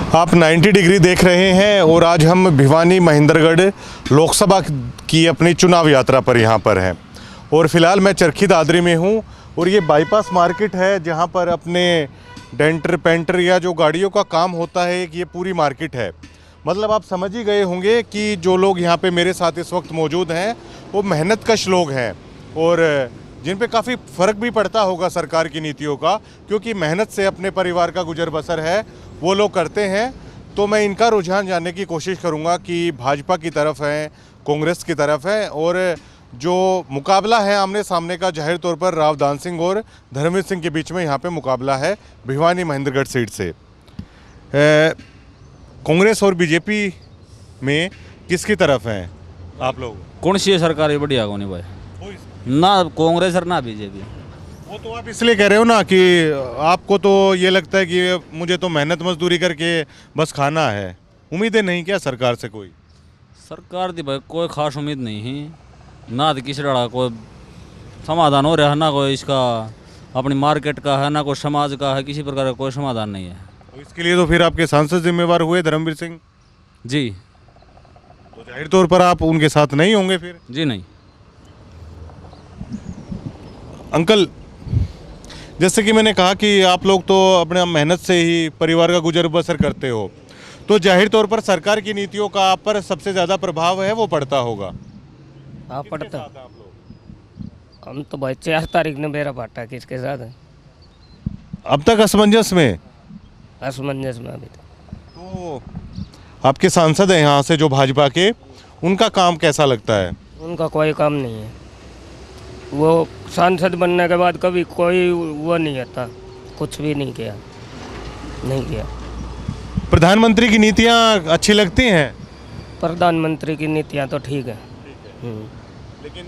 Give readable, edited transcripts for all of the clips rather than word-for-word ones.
आप 90 डिग्री देख रहे हैं और आज हम भिवानी महेंद्रगढ़ लोकसभा की अपनी चुनाव यात्रा पर यहाँ पर हैं और फ़िलहाल मैं चरखी दादरी में हूँ और ये बाईपास मार्केट है जहाँ पर अपने डेंटर पेंटर या जो गाड़ियों का काम होता है ये पूरी मार्केट है। मतलब आप समझ ही गए होंगे कि जो लोग यहाँ पे मेरे साथ इस वक्त मौजूद हैं वो मेहनतकश लोग हैं और जिन पे काफ़ी फ़र्क भी पड़ता होगा सरकार की नीतियों का, क्योंकि मेहनत से अपने परिवार का गुजर बसर है वो लोग करते हैं। तो मैं इनका रुझान जानने की कोशिश करूंगा कि भाजपा की तरफ है, कांग्रेस की तरफ है और जो मुकाबला है आमने सामने का जाहिर तौर पर राव दान सिंह और धर्मवीर सिंह के बीच में यहाँ पे मुकाबला है भिवानी महेंद्रगढ़ सीट से। कांग्रेस और बीजेपी में किसकी तरफ हैं आप लोग? कौन सी सरकार है बढ़िया कौन है भाई? ना कांग्रेस और ना बीजेपी। वो तो आप इसलिए कह रहे हो ना कि आपको तो ये लगता है कि मुझे तो मेहनत मजदूरी करके बस खाना है, उम्मीदें नहीं क्या सरकार से? कोई सरकार दी भाई कोई खास उम्मीद नहीं है, ना तो किसी तरह कोई समाधान हो रहा है, ना कोई इसका अपनी मार्केट का है, ना कोई समाज का है, किसी प्रकार का कोई समाधान नहीं है। तो इसके लिए तो फिर आपके सांसद जिम्मेवार हुए धर्मवीर सिंह जी। तो जाहिर तौर पर आप उनके साथ नहीं होंगे फिर? जी नहीं। अंकल, जैसे कि मैंने कहा कि आप लोग तो अपने मेहनत से ही परिवार का गुजर बसर करते हो, तो जाहिर तौर पर सरकार की नीतियों का आप पर सबसे ज़्यादा प्रभाव है वो पड़ता होगा। हाँ पड़ता। आप लोग हम तो भाई 4 तारीख ने मेरा बांटा किसके साथ है? अब तक असमंजस में असमंजस में अभी तो आपके सांसद हैं यहाँ से जो भाजपा के, उनका काम कैसा लगता है? उनका कोई काम नहीं है। वो सांसद बनने के बाद कभी कोई वो नहीं आता, कुछ भी नहीं किया। प्रधानमंत्री की नीतियाँ अच्छी लगती हैं? प्रधानमंत्री की नीतियाँ तो ठीक है, लेकिन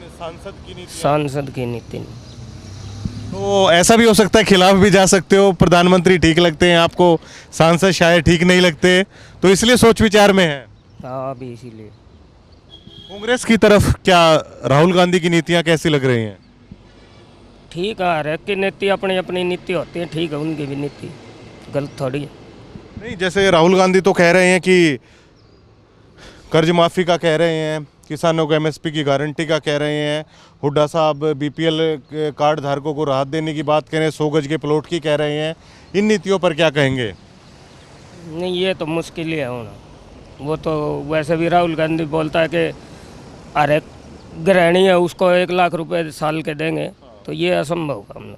सांसद की नीति नहीं। तो ऐसा भी हो सकता है खिलाफ भी जा सकते हो, प्रधानमंत्री ठीक लगते हैं आपको, सांसद शायद ठीक नहीं लगते, तो इसलिए सोच विचार में है। हाँ अभी इसीलिए। कांग्रेस की तरफ क्या राहुल गांधी की नीतियां कैसी लग रही हैं? ठीक है, हर एक की नीति अपनी अपनी नीति होती है, ठीक है, उनकी भी नीति गलत थोड़ी है। नहीं, जैसे राहुल गांधी तो कह रहे हैं कि कर्ज माफ़ी का कह रहे हैं, किसानों को एमएसपी की गारंटी का कह रहे हैं, हुड्डा साहब बीपीएल कार्ड धारकों को राहत देने की बात कह रहे हैं, 100 गज के प्लॉट की कह रहे हैं। इन नीतियों पर क्या कहेंगे? नहीं, ये तो मुश्किल ही है होना। वो तो वैसे भी राहुल गांधी बोलता है कि हर एक गृहिणी है उसको 1 लाख रुपए साल के देंगे, तो ये असंभव काम है।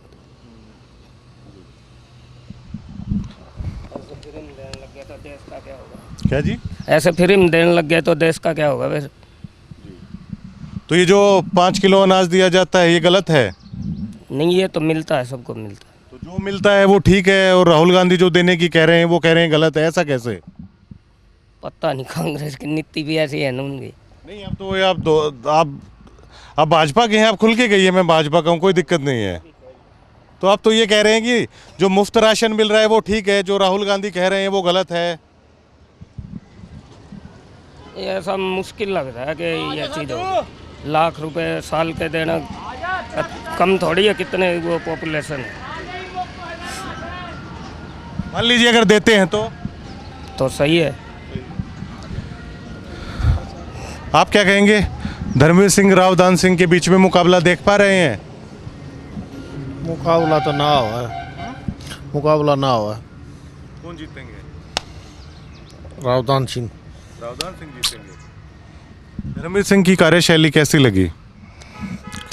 क्या जी? ऐसे फ्री में देने लग गए तो देश का क्या होगा वैसे? तो ये जो 5 किलो अनाज दिया जाता है ये गलत है? नहीं, ये तो मिलता है, सबको मिलता है। तो जो मिलता है वो ठीक है और राहुल गांधी जो देने की कह रहे हैं वो कह रहे हैं गलत है, ऐसा कैसे? पता नहीं, कांग्रेस की नीति भी ऐसी है ना उनकी। नहीं, अब तो आप भाजपा के हैं, आप खुल के कहिए मैं भाजपा का हूँ, कोई दिक्कत नहीं है। तो आप तो ये कह रहे हैं कि जो मुफ्त राशन मिल रहा है वो ठीक है, जो राहुल गांधी कह रहे हैं वो गलत है। ये ऐसा मुश्किल लग रहा है कि ये चीज़ हो, 1 लाख रुपए साल के देना कम थोड़ी है, कितने वो पॉपुलेशन है। मान लीजिए अगर देते हैं तो सही है। आप क्या कहेंगे? धर्मवीर सिंह राव दान सिंह के बीच में मुकाबला देख पा रहे हैं? मुकाबला तो ना हुआ, मुकाबला ना हुआ। कौन जीतेंगे? रावदान सिंह। रावदान सिंह जीतेंगे। धर्मवीर सिंह की कार्यशैली कैसी लगी?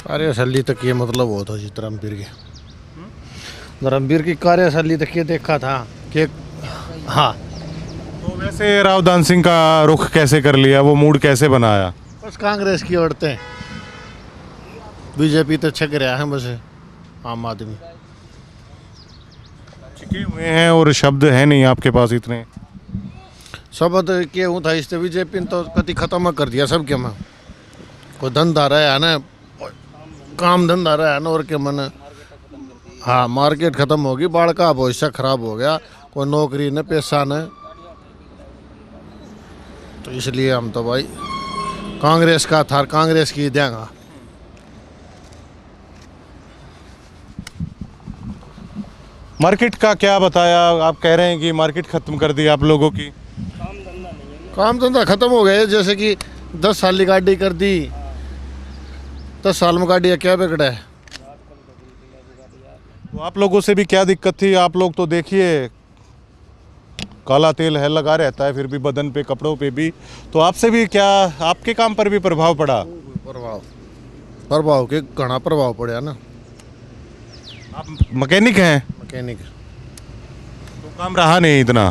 कार्यशैली तक ये मतलब वो था जी धर्मवीर की कार्यशैली तक ये देखा था कि हाँ। तो वैसे रावदान सिंह का रुख कैसे कर लिया, वो मूड कैसे बनाया? बस कांग्रेस की औरतें, बीजेपी तो छक रहा है, बस आम आदमी छिके हुए हैं और शब्द है नहीं आपके पास इतने। शब्द के हूँ था इससे बीजेपी ने तो कति खत्म कर दिया सबके में। कोई धंधा रहा है ना, काम धंधा रहा है ना, और के मन हाँ मार्केट खत्म होगी, बाढ़ का भविष्य खराब हो गया, कोई नौकरी न पैसा न। तो इसलिए हम तो भाई कांग्रेस का था, कांग्रेस की देंगे। मार्केट का क्या बताया? आप कह रहे हैं कि मार्केट ख़त्म कर दी आप लोगों की। काम धंधा खत्म हो गया, जैसे कि 10 साल की गाड़ी कर दी, 10 साल में गाड़ी क्या बिगड़ा है। तो आप लोगों से भी क्या दिक्कत थी? आप लोग तो देखिए काला तेल है लगा रहता है, फिर भी बदन पे कपड़ों पे भी, तो आपसे भी क्या, आपके काम पर भी प्रभाव पड़ा? प्रभाव के घना प्रभाव पड़ा ना। आप मैकेनिक हैं? मैकेनिक तो काम रहा नहीं इतना?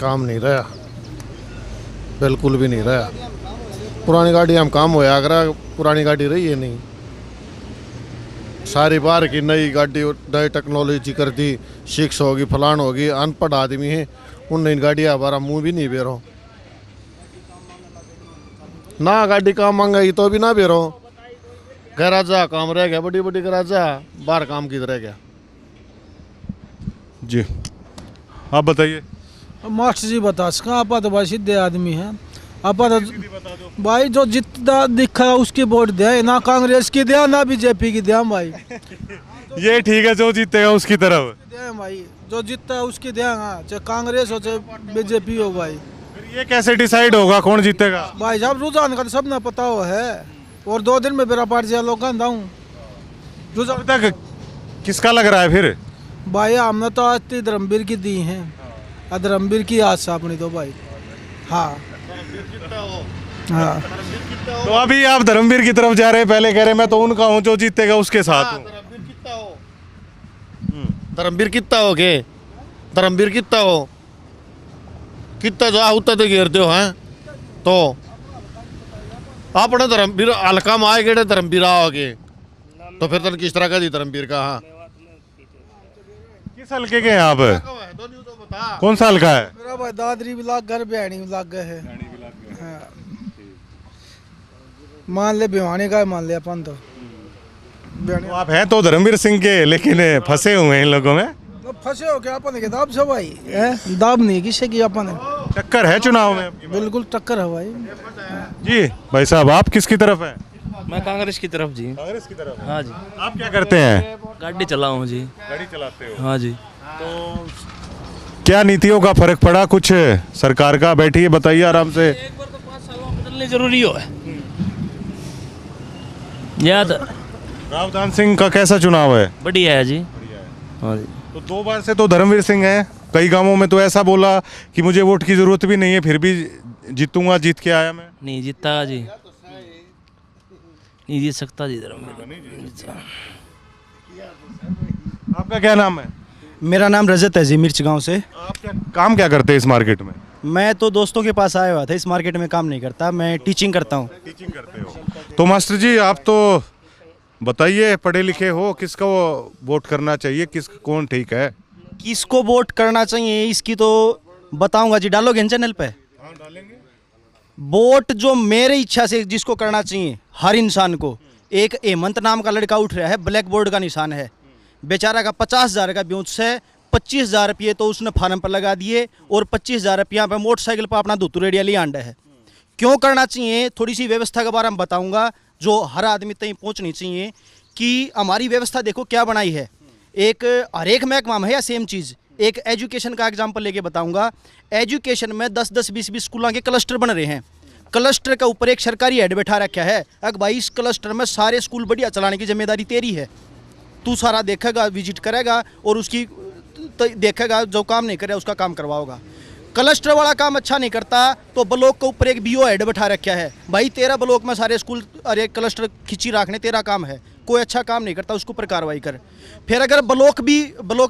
काम नहीं रहा, बिल्कुल भी नहीं रहा। पुरानी गाड़ी हम काम होया करा, पुरानी गाड़ी रही है नहीं। सारी बाहर की नई गाड़ी, नई टेक्नोलॉजी कर दी, 6 होगी, फलान होगी। अनपढ़ आदमी है, उन नई गाड़ियाँ हमारा मुँह भी नहीं बेरो ना। गाड़ी काम मंगाई तो भी ना बेरो। गराजा काम रह गया, बड़ी बड़ी गराजा, बाहर काम किधर रह गया। जी आप बताइए। मास्टर जी बता सका, आप तो भाई सीधे आदमी हैं। आप तो भाई जो जितना दिखा उसकी वोट दे, ना कांग्रेस की दे ना बीजेपी की दे भाई। ये ठीक है, जो जीतेगा उसकी तरफ दे भाई, जो जीतता है उसकी देगा, चाहे कांग्रेस हो चाहे बीजेपी हो भाई। फिर ये कैसे डिसाइड होगा कौन जीतेगा? भाई साहब रुझान का तो सब ना पता हो है, और 2 दिन में मेरा पार्टी लोग हूँ अब तक किसका लग रहा है फिर? भाई हमने तो आज तक धर्मवीर की दी हैं, धर्मवीर की आस अपनी तो भाई। हाँ हाँ, तो अभी आप धर्मवीर की तरफ जा रहे हैं, पहले कह रहे मैं तो उनका हूँ जो जीतेगा उसके साथ हूँ। धर्मवीर कितना हो के, धर्मवीर कितना हो, कितना जो उतना तो घेरते हो हैं। तो अपने धर्मवीर हल्का में आए गए धर्मवीर आओगे, तो फिर तो किस तरह का दी धर्मवीर का। हाँ किस हल्के के हैं आप? कौन सा हल्का है? मेरा भाई दादरी ब्लॉक घर बिहानी ब्लॉक है। हाँ। मान ले भिवानी का, मान ले अपन तो तो आप हैं तो धर्मवीर सिंह के, लेकिन फंसे हुए हैं इन लोगों में। तो फंसे हो क्या अपन के दाब से भाई है, दाब नहीं किसे की अपन है। टक्कर है चुनाव में? बिल्कुल टक्कर है भाई। जी भाई साहब, आप किसकी तरफ हैं? मैं कांग्रेस की तरफ जी। कांग्रेस की तरफ। हाँ जी। आप क्या करते हैं? गाड़ी चलाऊँ जी। गाड़ी चलाते हो? हाँ जी। तो क्या नीतियों का फर्क पड़ा कुछ सरकार का? बैठिए बताइए आराम से। एक बार तो 5 सालों में बदलने जरूरी हो है। याद रावधान सिंह का कैसा चुनाव है? बढ़िया है जी। हाँ जी। तो 2 बार से तो धर्मवीर सिंह हैं। कई गांवों में तो ऐसा बोला कि मुझे वोट की जरूरत भी नहीं है, फिर भी जीतूंगा, जीत के आया मैं। नहीं जीतता जी, नहीं जीत सकता जी धर्म। आपका क्या नाम है? मेरा नाम रजत है जी, मिर्च गांव से। आप काम क्या करते हैं इस मार्केट में? मैं तो दोस्तों के पास आया हुआ था, इस मार्केट में काम नहीं करता, मैं टीचिंग करता हूँ। टीचिंग करते हो? तो मास्टर जी आप तो बताइए, पढ़े लिखे हो, किसको वोट करना चाहिए, कौन ठीक है? किसको वोट करना चाहिए इसकी तो बताऊंगा जी। डालोगे इन चैनल पे? हाँ डालेंगे। वोट जो मेरे इच्छा से जिसको करना चाहिए, हर इंसान को। एक हेमंत नाम का लड़का उठ रहा है, ब्लैक बोर्ड का निशान है, बेचारा का 50,000 का ब्यूज से 25,000 रुपये तो उसने फार्म पर लगा दिए, और 25,000 रुपया पे मोटरसाइकिल पर अपना धुतू रेडिया लिया आंडा है। क्यों करना चाहिए, थोड़ी सी व्यवस्था के बारे में बताऊंगा जो हर आदमी तक पहुंचनी चाहिए। कि हमारी व्यवस्था देखो क्या बनाई है, एक हर एक महकमा में है या सेम चीज़। एक एजुकेशन का एग्जांपल लेके बताऊंगा। एजुकेशन में 10-10, 20-20 स्कूलों के क्लस्टर बन रहे हैं। क्लस्टर के ऊपर एक सरकारी हेड बैठा रखा है, अगर भाई इस क्लस्टर में सारे स्कूल बढ़िया चलाने की जिम्मेदारी तेरी है। तू सारा देखेगा, विजिट करेगा, और उसकी देखेगा, जो काम नहीं करे उसका काम करवाओगा। क्लस्टर वाला काम अच्छा नहीं करता तो ब्लॉक के ऊपर एक बीओ हेड बैठा रखा है, भाई तेरा ब्लॉक में सारे स्कूल अरे क्लस्टर खिंची रखने तेरा काम है, कोई अच्छा काम नहीं करता, उसके ऊपर कार्रवाई कर। फिर अगर ब्लॉक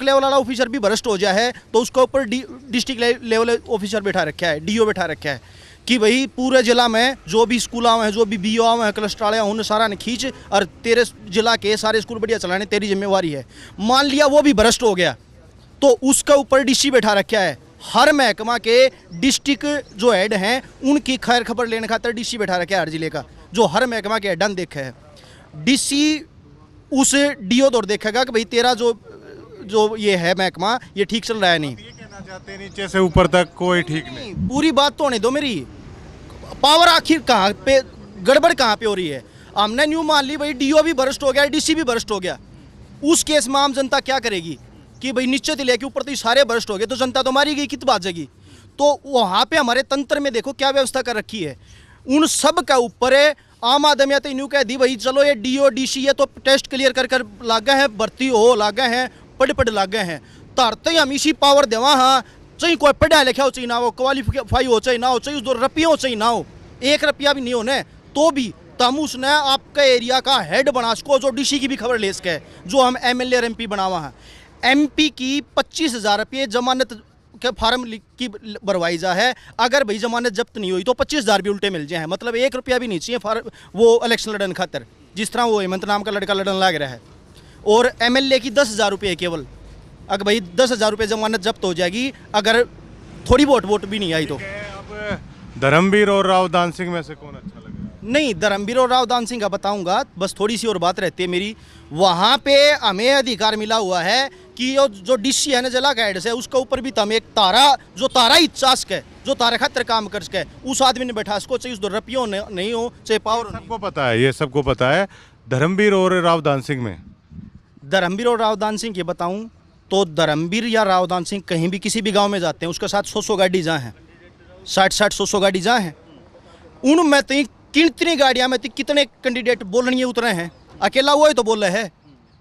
लेवल वाला ऑफिसर भी भ्रष्ट हो जाए तो उसके ऊपर डिस्ट्रिक्ट लेवल ऑफिसर बैठा रखा है, डीओ बैठा रखा है, कि भाई पूरे जिला में जो भी स्कूल आवे हैं, जो भी बीओ आवे हैं, क्लस्टर वाले उन सारा ने खींच, और तेरे जिला के सारे स्कूल बढ़िया चलाने तेरी जिम्मेवारी है। मान लिया वो भी भ्रष्ट हो गया तो उसका ऊपर डीसी बैठा रखा है। हर महकमा के डिस्ट्रिक्ट जो हेड हैं उनकी खैर खबर लेने खातर डीसी बैठा रखा है हर जिले का, जो हर महकमा के हेडन देखा है। डीसी उस डीओ दौर देखेगा कि भाई तेरा जो ये है महकमा ये ठीक चल रहा है नहीं। ये कहना चाहते हैं नीचे से ऊपर तक कोई ठीक नहीं। पूरी बात तो होने दो मेरी। पावर आखिर कहाँ पे, गड़बड़ कहाँ पे हो रही है? हमने न्यू मान ली भाई डीओ भी भ्रष्ट हो गया, डीसी भी भ्रष्ट हो गया, उस केस में आम जनता क्या करेगी? कि भाई नीचे से लेके ऊपर तक सारे भ्रष्ट हो गए तो जनता तो मारी गई, कित बाजेगी। तो वहाँ पे हमारे तंत्र में देखो क्या व्यवस्था कर रखी है। उन सब का ऊपर है आम आदमी तो यूँ कह दी भाई चलो ये DO DC ये तो टेस्ट क्लियर कर लागे हैं, भर्ती हो लागे हैं, पढ़ लागे हैं, तरते हम इसी पावर देवा। हाँ चाहे कोई पढ़ा लिखा हो चाहिए ना हो, क्वालिफाई हो चाहिए ना हो, चाहिए 2 रुपये हो चाहिए ना हो, 1 रुपया भी नहीं होने तो भी तम उसने आपका एरिया का हेड बना सको, जो DC की भी खबर ले सके, जो हम MLA और MP बनावा हैं। MP की 25,000 रुपये जमानत के फार्म की भरवाई जा है। अगर भाई जमानत जब्त नहीं हुई तो 25,000 भी उल्टे मिल जाए, मतलब 1 रुपया भी नहीं चाहिए वो इलेक्शन लड़न खातर, जिस तरह वो हेमंत नाम का लड़का लड़न लग रहा है। और MLA की 10,000 रुपये केवल, अगर भाई 10,000 रुपये जमानत जब्त हो जाएगी अगर थोड़ी वोट भी नहीं आई तो। अब धर्मवीर और राव दान सिंह में से कौन अच्छा लग रहा है? नहीं, धर्मवीर और राव दान सिंह का बताऊंगा, बस थोड़ी सी और बात रहती है मेरी। वहाँ पे हमें अधिकार मिला हुआ है कि जो DC है ना जिला का हेड से, उसके ऊपर भी तम एक तारा जो तारा ही चास के, जो तारा खातर काम कर सके, उस आदमी ने बैठा सको, चाहे उस 2 रुपये नहीं हो चाहे पावर। सबको पता है, ये सबको पता है। धर्मवीर और राव दान सिंह में धर्मवीर और रावदान सिंह की बताऊं तो धर्मवीर या रावदान सिंह कहीं भी किसी भी गांव में जाते हैं, उसके साथ 100 गाड़ी जहाँ हैं, 60-100 गाड़ी जहाँ हैं, उनमें तो कितनी गाड़ियाँ में कितने कैंडिडेट बोलने उतरे हैं, अकेला वो ही तो बोल रहे हैं।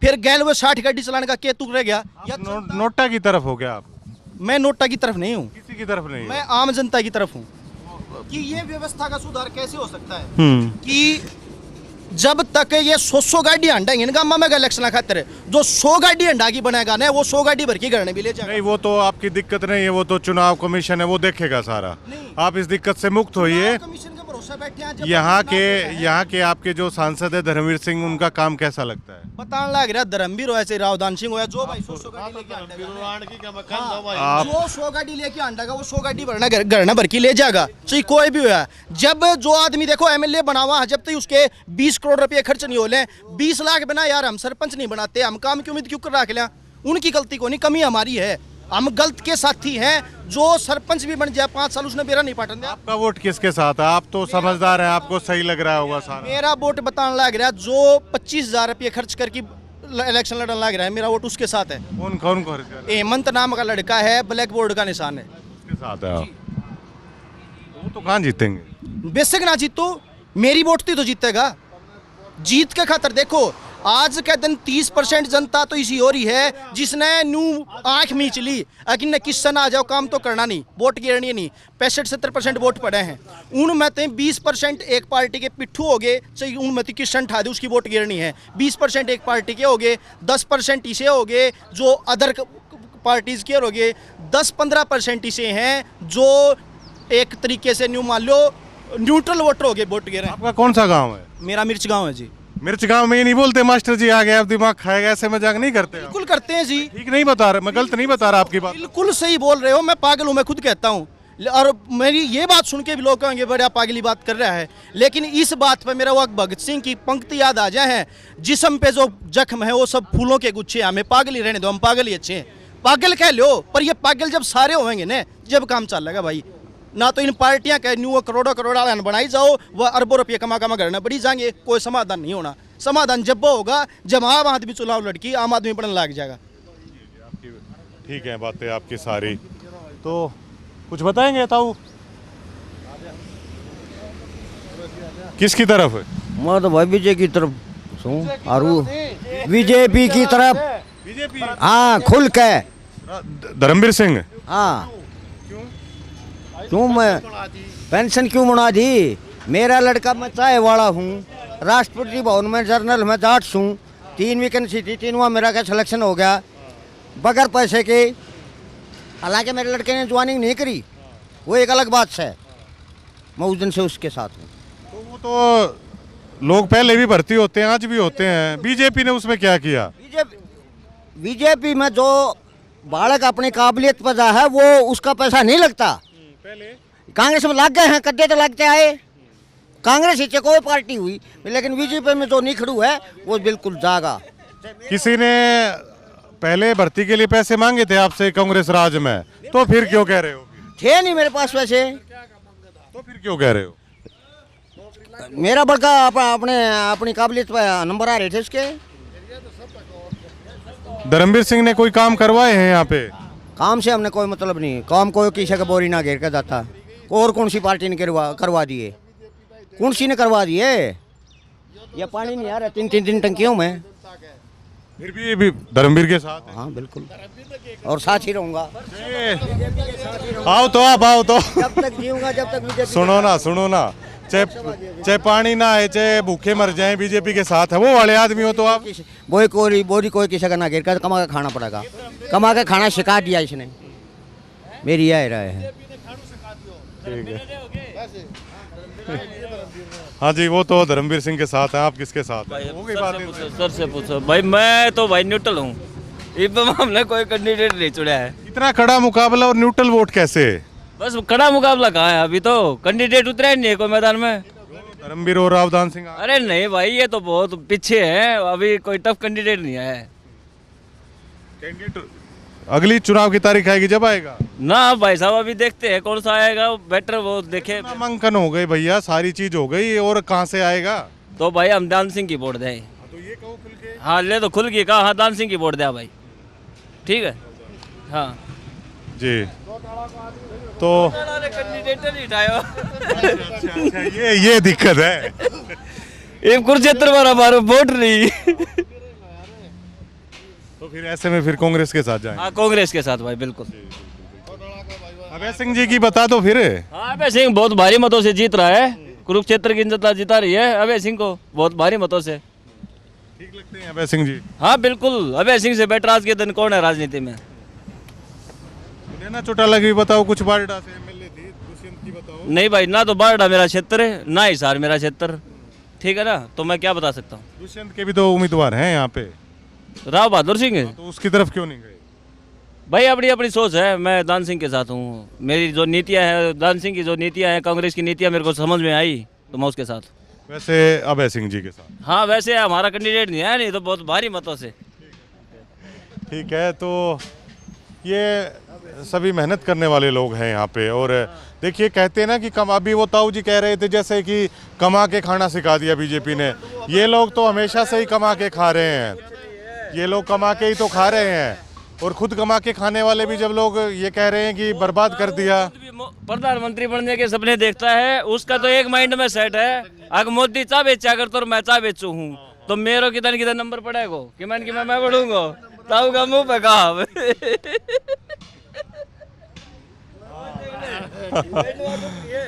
फिर गैल वो 60 गाड़ी चलाने का केतु रह गया। या नोटा की तरफ हो गया आप? मैं नोटा की तरफ नहीं हूँ, किसी की तरफ नहीं, मैं आम जनता की तरफ हूँ। कि ये व्यवस्था का सुधार कैसे हो सकता है कि जब तक ये 100 गाड़ी हंडाएंगे इनका मामा का इलेक्शन खातिर, जो 100 गाड़ी हंडा की बनाएगा ना वो 100 गाड़ी भर की करने भी ले जाएगा। नहीं, वो तो आपकी दिक्कत नहीं है, वो तो चुनाव कमीशन है, वो देखेगा सारा। आप इस दिक्कत से मुक्त होइए। कमीशन के भरोसे बैठे हैं। जब यहाँ के आपके जो सांसद है धर्मवीर सिंह, उनका काम कैसा लगता है? बताने लग रहा धर्मवीर हो ऐसे रावदान सिंह हो जो भाई 100 गाड़ी लेके आंडेगा, जो 100 गाड़ी लेके आंडेगा वो 100 गाड़ी भरना घर भर की ले जाएगा, चाहे कोई भी हो। जब जो आदमी देखो MLA बनावा, जब तक उसके 20 करोड़ रुपए खर्च नहीं हो ले, 20 लाख बिना यार हम सरपंच नहीं बनाते, हम काम की उम्मीद क्यों कर रख लिया? उनकी गलती को नहीं, कमी हमारी है, हम गलत के साथी हैं। जो सरपंच भी बन जाए 5 साल उसने बेरा नहीं पाटन दिया। आपका वोट किसके साथ है? आप तो समझदार हैं, आपको सही लग रहा होगा सारा। मेरा वोट बताने लग रहा है जो 25,000 रुपये खर्च करके इलेक्शन लड़ने लग रहा है, मेरा वोट उसके साथ है। कौन कौन खर्च कर रहा है? हेमंत नाम का लड़का है, ब्लैक बोर्ड का निशान है, उसके साथ है। वो तो कहाँ जीतेंगे? बेशक ना जीतो, मेरी वोट थी तो जीतेगा। जीत के खातर देखो आज के दिन 30% जनता तो इसी हो रही है जिसने न्यू आंख मीच ली, अगर किसान आ जाओ काम तो करना नहीं, वोट गिरनी नहीं। 65-70% वोट पड़े हैं, उनमें तो 20% एक पार्टी के पिट्ठू हो गए, चाहिए उनमें तो किसान ठा दे उसकी वोट गिरनी है। 20% एक पार्टी के हो गए, 10% इसे हो गए जो अदर पार्टीज के हो गए, 10-15% इसे हैं जो एक तरीके से न्यू मान लो न्यूट्रल वोटर हो गए, वोट गिरे। आपका कौन सा गाँव है? मेरा मिर्च गाँव है जी। मिर्च गांव में ये नहीं बोलते मास्टर जी आ गए आप दिमाग खाएगा, ऐसे मजाक नहीं करते? बिल्कुल करते हैं जी। ठीक नहीं बता रहे, मैं गलत नहीं बता रहा आपकी बात? बिल्कुल सही बोल रहे हो, मैं पागल हूँ, मैं खुद कहता हूँ। और मेरी ये बात सुन के भी लोग कहेंगे बड़ा पागली बात कर रहा है, लेकिन इस बात पर मेरा वो भगत सिंह की पंक्ति याद आ जाए है, जिस्म पे जो जख्म है वो सब फूलों के गुच्छे, हमें पागल ही रहने दो, हम पागल ही अच्छे हैं। पागल कह लो, पर ये पागल जब सारे होंगे ना जब काम चलेगा भाई। ना तो इन पार्टियां कह न्यू करोड़ों बनाई जाओ, वह अरबों रुपये कमा घर बढ़ी जाएंगे, कोई समाधान नहीं होना। समाधान जब वो होगा जब आम आदमी चुनाव लड़की आम आदमी बनने लग जाएगा। ठीक है बातें आपकी सारी, तो कुछ बताएंगे ताऊ किसकी तरफ है? मैं तो भाई बीजेपी की तरफ हूँ, और बीजेपी की तरफ। बीजेपी? हाँ खुल के। धर्मवीर सिंह? हाँ क्यों मैं पेंशन क्यों बना दी? मेरा लड़का मैं चाय वाला हूँ, राष्ट्रपति भवन में जर्नल में जाट हूँ, 3 वैकेंसी थी, 3वां मेरा क्या सिलेक्शन हो गया बगैर पैसे के। हालांकि मेरे लड़के ने ज्वाइनिंग नहीं करी, वो एक अलग बात है, मैं उस दिन से उसके साथ हूँ। तो वो तो लोग पहले भी भर्ती होते हैं, आज भी होते हैं, बीजेपी ने उसमें क्या किया? बीजेपी में जो बालक अपनी काबिलियत पर जा है वो उसका पैसा नहीं लगता। पहले कांग्रेस में लग गए हैं, कद्दे तो लगते आए, कांग्रेस ही कोई पार्टी हुई, लेकिन बीजेपी में जो निखड़ू है वो बिल्कुल जागा। किसी ने पहले भर्ती के लिए पैसे मांगे थे आपसे कांग्रेस राज में, तो फिर क्यों कह रहे हो? थे नहीं मेरे पास पैसे, तो फिर क्यों कह रहे हो? मेरा बड़का अपनी काबिलियत पर नंबर आ रहे थे उसके। धर्मवीर सिंह ने कोई काम करवाए हैं यहाँ पे? काम से हमने कोई मतलब नहीं, काम कोई किसी का बोरी ना घेर कर जाता। और कौन सी पार्टी ने करवा दिए, कौन सी ने करवा दिए? ये पानी नहीं आ रहा 3-3 टंकियों में। फिर भी धर्मवीर के साथ है। हाँ बिल्कुल, और साथ ही रहूँगा। आओ तो आप आओ तो जब तक जीऊँगा, जब तक बीजेपी। सुनो ना, चाहे पानी ना आए, चाहे भूखे मर जाएं, बीजेपी के साथ है। वो वाले आदमी हो तो आप। बोरी कोई किसी का ना घेर कर, कमा के खाना पड़ेगा। कमा के खाना सिखा दिया इसने, मेरी यह राय है। ठीक है। हाँ जी, वो तो धर्मवीर सिंह के साथ हैं, आप किसके साथ हैं? हो गई बात। सर से पूछो भाई, मैं तो भाई न्यूट्रल हूँ, इस हमने कोई कैंडिडेट नहीं चुना है। इतना कड़ा मुकाबला और न्यूट्रल वोट कैसे? बस कड़ा मुकाबला कहाँ है, अभी तो कैंडिडेट उतरा ही नहीं है कोई मैदान में। धर्मवीर और रावदान सिंह। अरे नहीं भाई, ये तो बहुत पीछे है, अभी कोई टफ कैंडिडेट नहीं है। कैंडिडेट अगली चुनाव की तारीख आएगी, जब आएगा ना भाई साहब, अभी देखते हैं कौन सा आएगा बेटर, वो देखे। नामांकन हो गई भैया, सारी चीज हो गई, और कहाँ से आएगा? तो भाई हम दान सिंह की वोट दें। तो ये कहो खुल के। हाँ ले तो खुल गई, कहा हाँ दान सिंह की वोट दिया भाई, ठीक है। हाँ जी, तो कैंडिडेट नहीं उठाया। अच्छा, ये दिक्कत है। ये कुरुक्षेत्र में हमारा वोट नहीं। तो फिर ऐसे में फिर कांग्रेस के साथ जाएंगे? हाँ कांग्रेस के साथ भाई, बिल्कुल। अभय सिंह जी की बता दो फिर। हाँ अभय सिंह बहुत भारी मतों से जीत रहा है, कुरुक्षेत्र की जनता जिता रही है अभय सिंह को बहुत भारी मतों से। ठीक लगते हैं अभय सिंह जी? हाँ बिल्कुल, अभय सिंह से बेटर आज के दिन कौन है राजनीति में? ना चौटाला की बताओ, कुछ बारडा से एमएलए थी, दुष्यंत की बताओ। नहीं भाई, ना तो बारडा मेरा क्षेत्र है, ना हिसार मेरा क्षेत्र, ठीक है ना, तो मैं क्या बता सकता हूँ। दुष्यंत के भी तो उम्मीदवार हैं यहाँ पे, राव बहादुर सिंह है। तो उसकी तरफ क्यों नहीं गए? भाई अपनी अपनी सोच है, मैं दान सिंह के साथ हूँ। मेरी जो नीतियाँ हैं, दान सिंह की जो नीतियाँ हैं, कांग्रेस की नीतियाँ मेरे को समझ में आई तो मैं उसके साथ। वैसे अभय सिंह जी के साथ? हाँ वैसे हमारा कैंडिडेट नहीं है, नहीं तो बहुत भारी मतों से। ठीक है, तो ये सभी मेहनत करने वाले लोग हैं यहाँ पे। और देखिए, कहते हैं ना कि अभी वो ताऊ जी कह रहे थे जैसे कि कमा के खाना सिखा दिया बीजेपी ने। ये लोग तो हमेशा से ही कमा के खा रहे हैं, ये लोग कमा के ही तो खा रहे हैं। और खुद कमा के खाने वाले भी जब लोग ये कह रहे हैं कि बर्बाद कर दिया। प्रधानमंत्री बनने के सपने देखता है, उसका तो एक माइंड में सेट है, अगर मोदी चाह बेचा कर तो मैं चाह बेचू हूँ, तो मेरे किधर किधर नंबर पड़ेगा कि मैं बढ़ूंगा, ताऊ का मुंह पे कहा।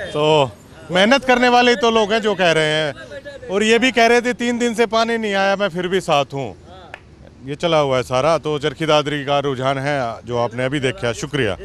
तो मेहनत करने वाले तो लोग हैं जो कह रहे हैं। और ये भी कह रहे थे 3 दिन से पानी नहीं आया, मैं फिर भी साथ हूँ। ये चला हुआ है सारा। तो चरखी दादरी का रुझान है जो आपने अभी देखा। शुक्रिया।